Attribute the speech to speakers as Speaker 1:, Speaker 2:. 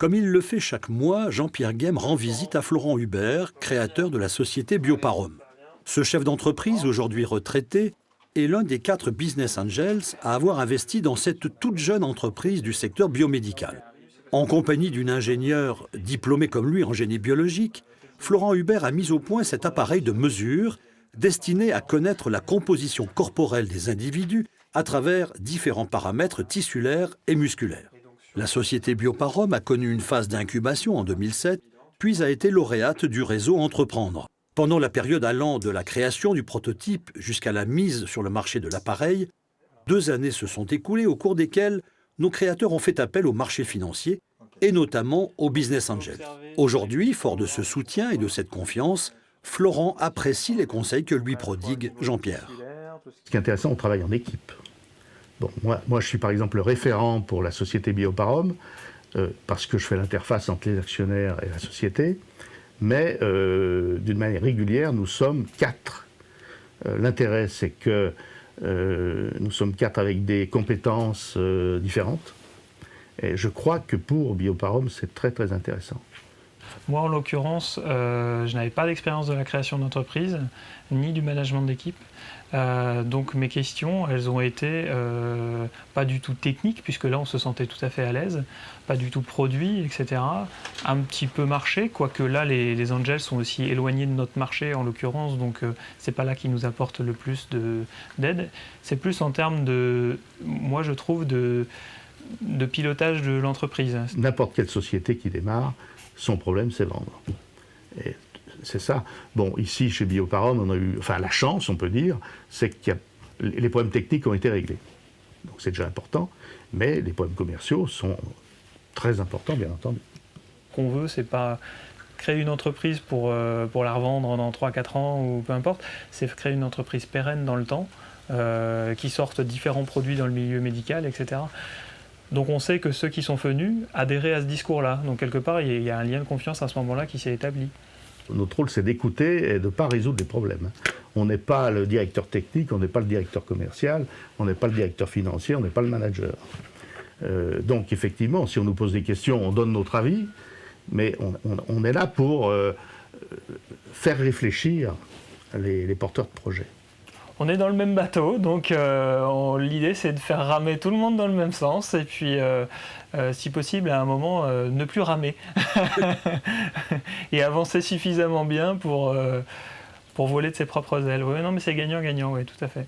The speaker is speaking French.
Speaker 1: Comme il le fait chaque mois, Jean-Pierre Guem rend visite à Florent Hubert, créateur de la société Bioparom. Ce chef d'entreprise, aujourd'hui retraité, est l'un des 4 business angels à avoir investi dans cette toute jeune entreprise du secteur biomédical. En compagnie d'une ingénieure diplômée comme lui en génie biologique, Florent Hubert a mis au point cet appareil de mesure destiné à connaître la composition corporelle des individus à travers différents paramètres tissulaires et musculaires. La société Bioparom a connu une phase d'incubation en 2007, puis a été lauréate du réseau Entreprendre. Pendant la période allant de la création du prototype jusqu'à la mise sur le marché de l'appareil, 2 années se sont écoulées au cours desquelles nos créateurs ont fait appel au marché financier et notamment aux business angels. Aujourd'hui, fort de ce soutien et de cette confiance, Florent apprécie les conseils que lui prodigue Jean-Pierre.
Speaker 2: Ce qui est intéressant, on travaille en équipe. Bon, moi, je suis par exemple le référent pour la société Bioparom, parce que je fais l'interface entre les actionnaires et la société, mais d'une manière régulière, nous sommes 4. L'intérêt, c'est que nous sommes 4 avec des compétences différentes, et je crois que pour Bioparom, c'est très très intéressant.
Speaker 3: Moi, en l'occurrence, je n'avais pas d'expérience de la création d'entreprise, ni du management d'équipe. Donc mes questions, elles ont été pas du tout techniques, puisque là, on se sentait tout à fait à l'aise, pas du tout produit, etc. Un petit peu marché, quoique là, les angels sont aussi éloignés de notre marché, en l'occurrence, donc c'est pas là qu'ils nous apportent le plus d'aide. C'est plus en termes de, moi, je trouve, de pilotage de l'entreprise.
Speaker 2: N'importe quelle société qui démarre, son problème, c'est vendre. Et c'est ça. Bon, ici, chez Bioparom, on a eu, enfin, la chance, on peut dire, c'est que les problèmes techniques ont été réglés. Donc, c'est déjà important, mais les problèmes commerciaux sont très importants, bien entendu.
Speaker 3: Ce qu'on veut, c'est pas créer une entreprise pour la revendre dans 3-4 ans ou peu importe, c'est créer une entreprise pérenne dans le temps, qui sorte différents produits dans le milieu médical, etc. Donc on sait que ceux qui sont venus adhéraient à ce discours-là. Donc quelque part, il y a un lien de confiance à ce moment-là qui s'est établi.
Speaker 2: Notre rôle, c'est d'écouter et de ne pas résoudre des problèmes. On n'est pas le directeur technique, on n'est pas le directeur commercial, on n'est pas le directeur financier, on n'est pas le manager. Donc effectivement, si on nous pose des questions, on donne notre avis, mais on est là pour faire réfléchir les porteurs de projets.
Speaker 3: On est dans le même bateau, donc l'idée c'est de faire ramer tout le monde dans le même sens et puis si possible à un moment ne plus ramer et avancer suffisamment bien pour voler de ses propres ailes. Oui, non mais c'est gagnant-gagnant, oui, tout à fait.